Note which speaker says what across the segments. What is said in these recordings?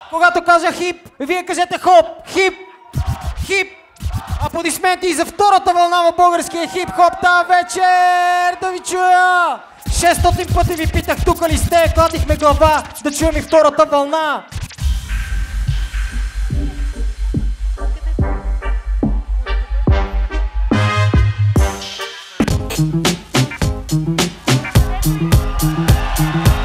Speaker 1: Когато кажа хип, вие кажете хоп, хип, хип. Аплодисменти и за втората вълна в българския хип-хоп тази вечер! Да ви чуя! 600 пъти ви питах, тука ли сте, кладихме глава, да чуем и втората вълна!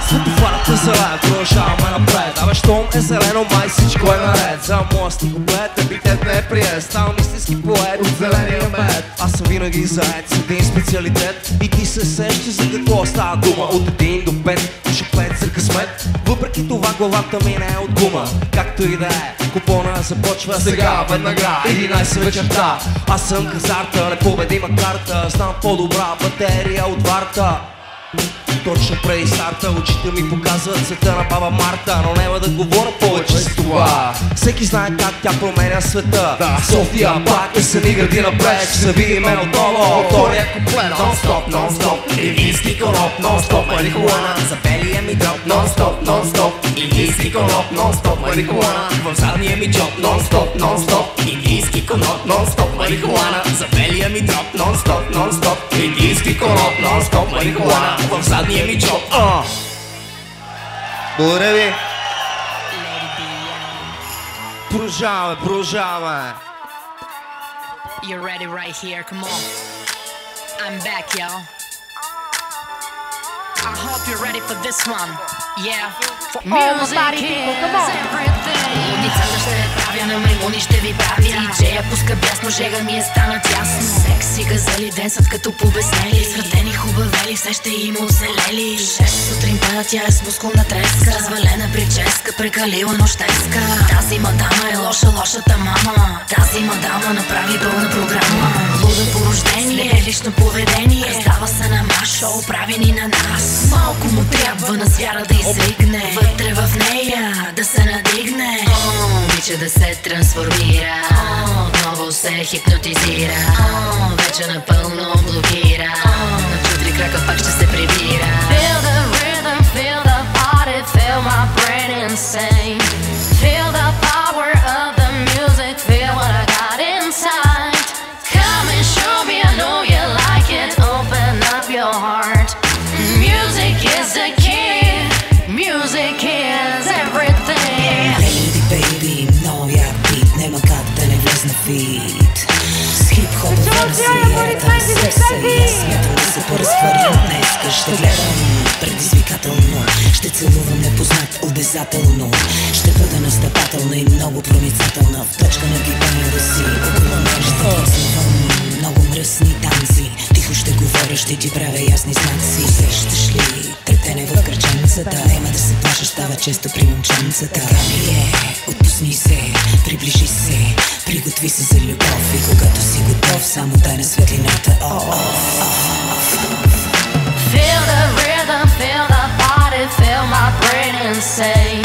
Speaker 2: Светофарата зелен, продължаваме напред. Абе щом е зелено, май всичко е наред. За моя стихоплет, епитет не е прият. Ставам истински поет от зеления мед. Аз съм винаги заед с един специалитет. И ти се сещаш за какво става дума. От 1 до 5, шоплет за късмет. Въпреки това главата ми не е от гума. Както и да е, купона започва сега, веднага, 11 вечерта. Аз съм хазарта, непобедима карта. Знам по-добра батерия от варта. Точно преди старта очите ми показват света на баба Марта. Но няма да говоря повече за това. Всеки знае как тя променя света. София пак се ни гради напред. Ще се видиме отново. Втория куплет. Нон-стоп, нон-стоп, индийски коноп. Нон-стоп марихуана, за белия ми дроп. Нон-стоп, нон-стоп, индийски коноп. Нон-стоп марихуана, в задния ми джоб. Нон-стоп, нон-стоп, индийски коноп. Нон-стоп марихуана, за белия ми дроп. Нон-стоп, нон-стоп, индийски коноп. Нон-стоп марихуана, в задния ми джоб. Благодаря ви. Продължаваме, продължаваме.
Speaker 3: You're ready right here, come on. I'm back, y'all. I hope you're ready for this one. Yeah. For all the party people, come on. Луницата ще правя на маймуни, ще ви правя. Диджея пуска бясно, жега ми е стана тясно. Секси газели, денсът като побеснели. Свратени хубавели, все ще има оселели. 6 сутринта тя е с мускулна треска. Развалена прическа, прекалила нощеска. Тази мадама е лоша, лошата мама. Тази мадама направи пълна програма. Луда по рождение, неприлично поведение. Раздава се на маш-шоу, прави ни на нас. Малко му трябва на звяра да изригне. Вътре в нея да се надигне. Обича да се трансформира. Отново се хипнотизира. Вече напълно блокира. На 4 крака пак ще се прибира. Feel the rhythm, feel the body, feel my brain insane. Feel the power of the music, feel what I got inside. Come and show me, I know you like it. Open up your heart. Music is the key. Music is everything.
Speaker 4: Lady baby, новия бит, нема как да не влезна в бит. С хип-хоп версията, секса и аз смятам да се поразхвърлям днес. Ще гледам предизвикателно, ще целувам непознат обязателно. Ще бъда настъпателна и много проницателна. В точка на гибане да си около мен ще танцувам много мръсни танци. Тихо ще говоря, ще ти правя ясни знаци. Усещаш ли третене в кръченцата? Няма да се плаша, става често при момченцата. Така ми е, отпусни се, приближи се, приготви се за любов. И когато си готов, само дай на светлината.
Speaker 3: Feel the rhythm, feel the body, feel my brain insane.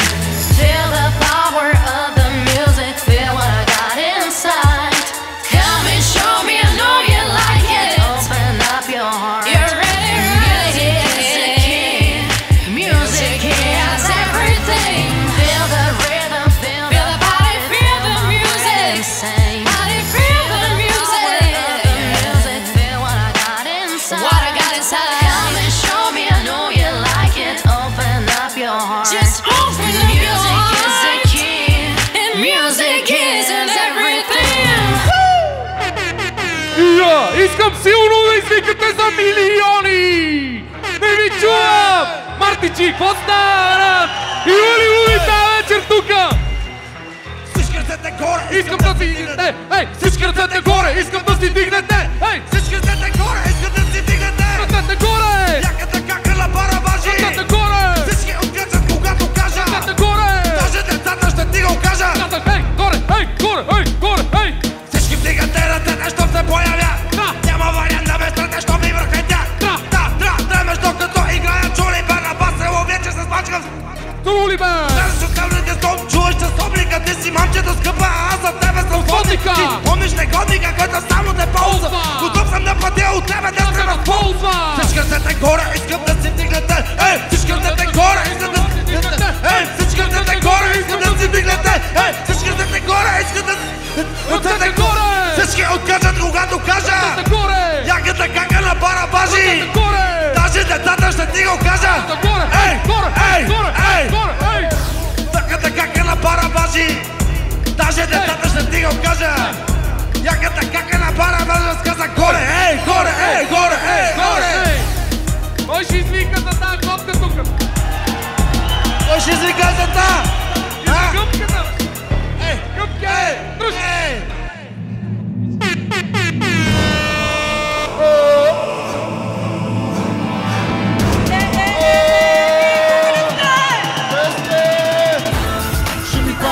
Speaker 3: Feel the power of the music, feel what I got inside. Come and show me, I know you like it. Open up your heart. You're ready, ready. Music is the key. Music is everything. Feel the rhythm, feel the body, feel the music. Insane. Body, feel the music. Feel what I got inside. What I got inside. Come and show me, I know you like it. Open up your heart. Just open up your heart. Music is the key. And music is everything.
Speaker 5: Искам силно да извикате за милиони! Не ви чувам! Мартичи, какво станат? Има ли луди тази вечер тука?
Speaker 2: Всички ръцете горе!
Speaker 5: Искам да си дигнете! Ей! Всички ръцете горе! Искам да си дигнете! Ей!
Speaker 2: Всички ръцете горе! Искам да си дигнете!
Speaker 5: Ръцете горе!
Speaker 2: Яката кака на барабажи!
Speaker 5: Ръцете горе!
Speaker 2: Всички отключат когато кажа!
Speaker 5: Ръцете горе!
Speaker 2: Даже децата ще ти го кажа!
Speaker 5: Ей! Горе! Ей! Горе! Ей! Горе! Ей!
Speaker 2: Всички вдигате ръцете, щом се появя! Няма вариант да ме страте, щом ми върхетя! Дремеш докато играя чули бе на басело, вече се смачкам!
Speaker 5: Чули бе!
Speaker 2: Даже шукавните стом, чуваш часовника, ти си мамчето скъпа, а аз за тебе съм сводника! Ти помниш негодника, който само те ползва! Готов съм да платя от тебе, да се възползва! Всички ръцете горе, искам да си вдигнете! Ей! Всички ръцете горе, искам да си вдигнете! Ей! Всички ръцете горе, искам да си вдигнете!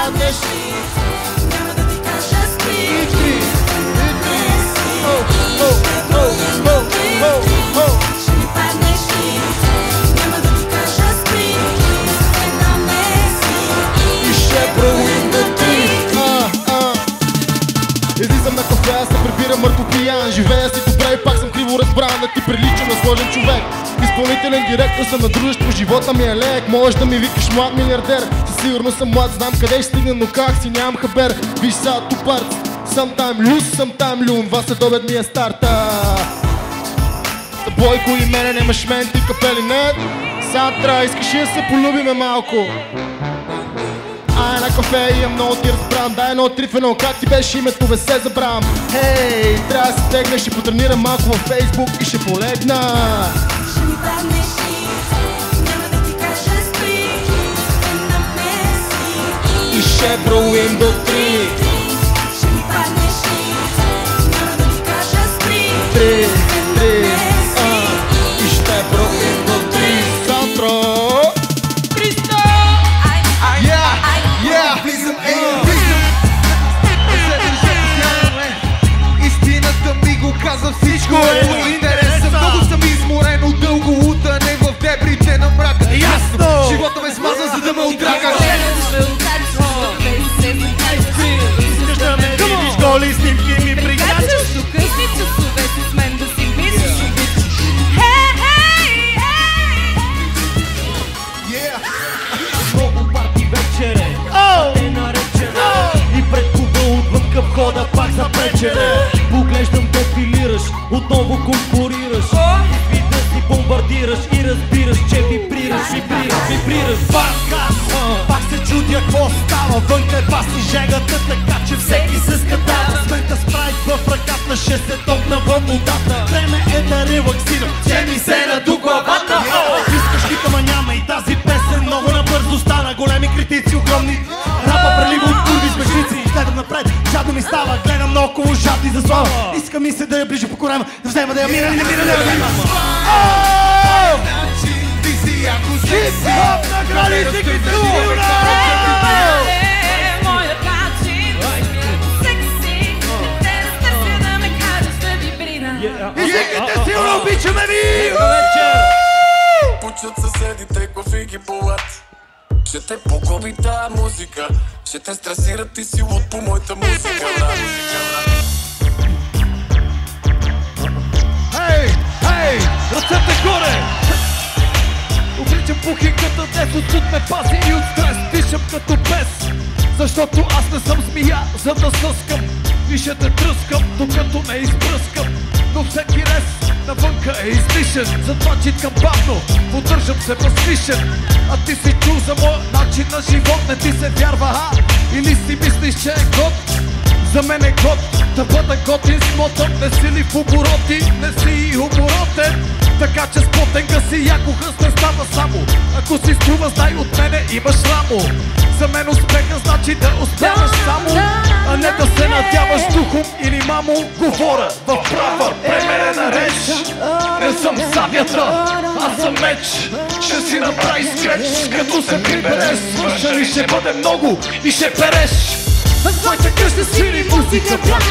Speaker 1: паднеш.
Speaker 4: Няма да ти кажа спри. Ще ми паднеш и няма да ти кажа спри. Една меси
Speaker 1: И ще броим до 3.
Speaker 6: Излизам на кафе, аз се прибирам мъртво пиян. Живея си добре и пак съм криво разбран. Да ти приличам на сложен човек. Изпълнителен директор съм на дружество, живота ми е лек. Можеш да ми викаш млад милиардер. Със сигурност съм млад, знам къде ще стигна, но как си нямам хабер. Виж са тупарц, sometime loose, sometime loon. Вас следобед ми е старта. За Бойко и мене немаш мен, ти капели нет. Сантра, искаш ли да се полюбиме малко? Ай на кафе имам много ти разбрам. Дай едно трифено, как ти беше името, бе се забравям. Хей, трябва да се тегнеш, ще потренирам малко във Фейсбук и ще полегна.
Speaker 4: ще ми паднеш и няма да ти кажа спри. Една меси
Speaker 6: И ще броим до 3.
Speaker 4: ще ми паднеш и няма да ти кажа спри.
Speaker 6: 3, 3, и ще броим до 3. Сантро.
Speaker 2: Влизам, влизам. Истината ми го каза, всичко е интересно. Много съм изморен от дълго лутане в дебрите на мрака. Ясно! Живота ме смаза, за да ме отдрага.
Speaker 1: Искаш да ме видиш, голи снимки ми пригачаш.
Speaker 7: До късни часове с мен да си мислиш.
Speaker 1: Много парти вечере, те наречене. И пред клуба отвън към входа пак запречене. Поглеждам дефилираш, отново конкурираш. Вида си бомбардираш и разбираш, че вибрираш. Пак се чудя какво става, вънка е паси жегата, така че всеки се скатава. С мента спрайт в ръката, ще се топна във водата. Време е да релаксирам, че ми се наду главата. Искаш хит, ама няма и тази песен много набързо стана. Големи критици, огромни рапа прелива от курви с бежници. Гледам напред, жадно ми става, гледам наоколо жадни за слава. Иска ми се да я ближа по корема, да взема да я мина, не мина, да я мина. Хип-хоп на граници култура!
Speaker 7: Моят начин, секси, те търся да ме кажеш да вибрира.
Speaker 1: Изикайте силно, обичаме ви!
Speaker 8: Пучат съседите, кофи ги болят. Ще те погуби тая музика. Ще те стресират и си луд по моята музика.
Speaker 1: Хей, ръцете горе! Обричам пухинката, днес от суд ме пази и от стрес. Дишам като пес, защото аз не съм змия, за да съскам. И ще те тръскам, докато не изпръскам. Но всеки рез навънка е излишен. Затова читкам бавно, поддържам се възвишен. А ти си чул за моя начин на живот, не ти се вярва, или си мислиш, че е год? За мен е год да бъда готин с мотъм. Не си ли в обороти, не си и оборотен. Така че спотенга си яко хъст не става само. Ако си струва, знай от мене имаш рамо. За мен успеха значи да успяваш само, а не да се надяваш духом или мамо. Говоря в права, премерена реч. Не съм завята, аз съм меч. Ще си направи скреч, като се прибереш. Свършали ще бъде много и ще переш. В твоята къща свири музика, брат.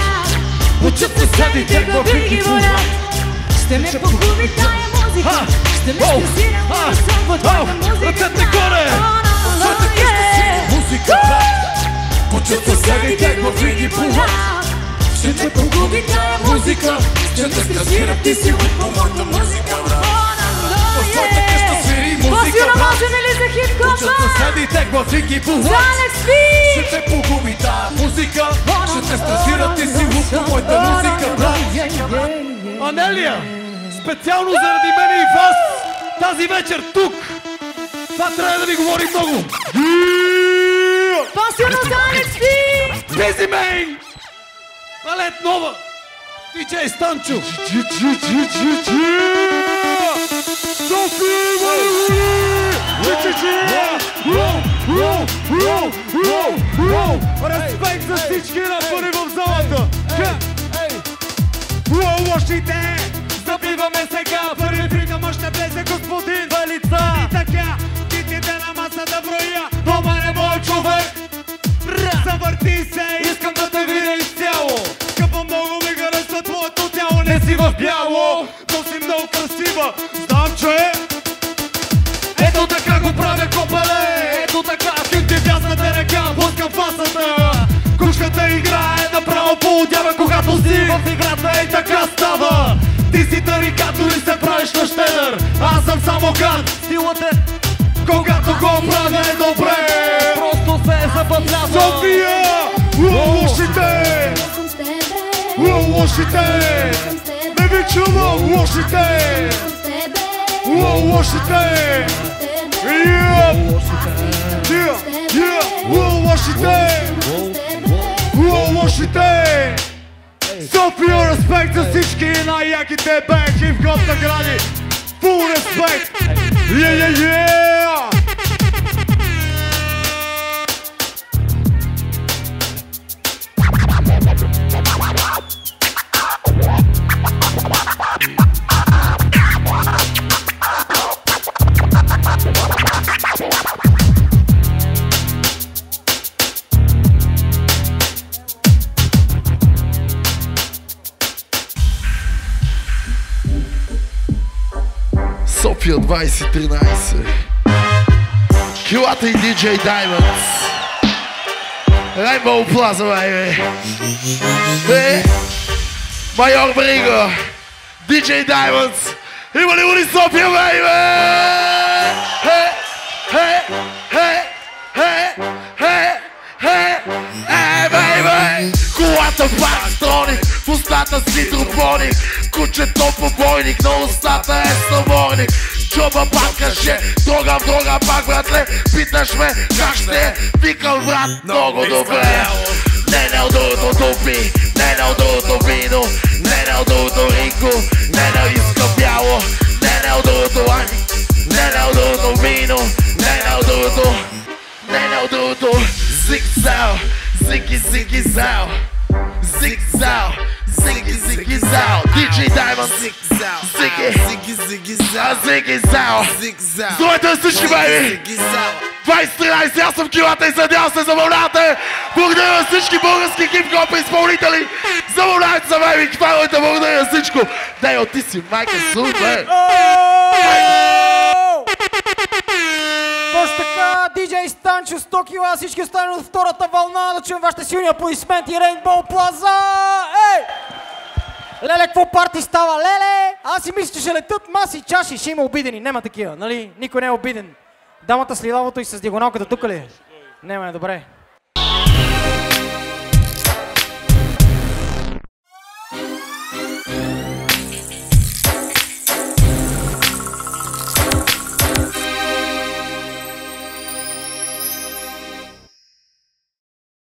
Speaker 1: Учат съседите във ги болят.
Speaker 7: Ще ме погуби тая музика. Ще ме стресирам да съм във твоята музика.
Speaker 1: Ръцете горе! В твоята къща свири музика, брат. Учат съседите във ги болят. Ще ме погуби тая музика. Ще те стресират и си по моята музика, брат. В твоята къща свири музика, брат. Учат съседите във ги болят. Ще те погуби тая музика. Ще те стресират и си по моята музика, брат. Анелия, специално заради мене и вас, тази вечер тук, това трябва да ви говори много.
Speaker 7: Пасиона за Алекси!
Speaker 1: Busy Main! Балет нова! Диджей Станчо! Софи! Респект за всички рапъри в залата! Лошите! Забиваме сега! Първи ритъм ще влезе господин Валица! И така, китите на масата броя! Дома не мой човек!
Speaker 9: одява, когато си в играта, ей така става. Ти си тарикатор и се правиш на щедър, аз съм само гад. Стилът е, когато го правя е добре, просто се забавлява. София, лошите, лошите, не ви чувам, лошите, лошите, лошите. София, респект за всички най-яките бек, хип-хоп награди. Full respect! Yeah!
Speaker 10: София 2013. Килата и DJ Diamonds. Rainbow Plaza, baby. Hey, Майор Бриго. DJ Diamonds. Има ли уни София, baby? Hey, hey, hey, hey, hey, hey, hey, baby. Колата пак строник, в устата си тропоник. Кучето побойник, на устата е съборник. Чоба пак каже, дрога в дрога пак, братле. Питаш ме как ще, викам брат, много добре. Не от другото тупи, не от другото вино, не от другото ринко, не иска бяло, не от другото ани, не от другото вино, не от другото, не от другото. Зиг-зал, зиги-зиги-зал, зиг-зал, зиги-зиги-зал. DJ Diamond, зиги-зал. Здравейте всички, бейби! 2013, аз съм Килата и се надявам се забавлявате! Благодаря на всички български хип-хоп изпълнители! Забавлявайте се, бейби! Хвалайте, благодаря на всичко! Дейо, ти си майка, супер!
Speaker 1: Точно така, DJ Станчо, 100 кила, всички останали от втората вълна, да чуем вашите силни аплодисменти, Rainbow Plaza! Ей! Леле, какво парти става? Леле! Аз си мисля, че ще летят маси чаши, ще има обидени, няма такива, нали? Никой не е обиден. Дамата с лилавото и с диагоналката тук ли? Нема, добре.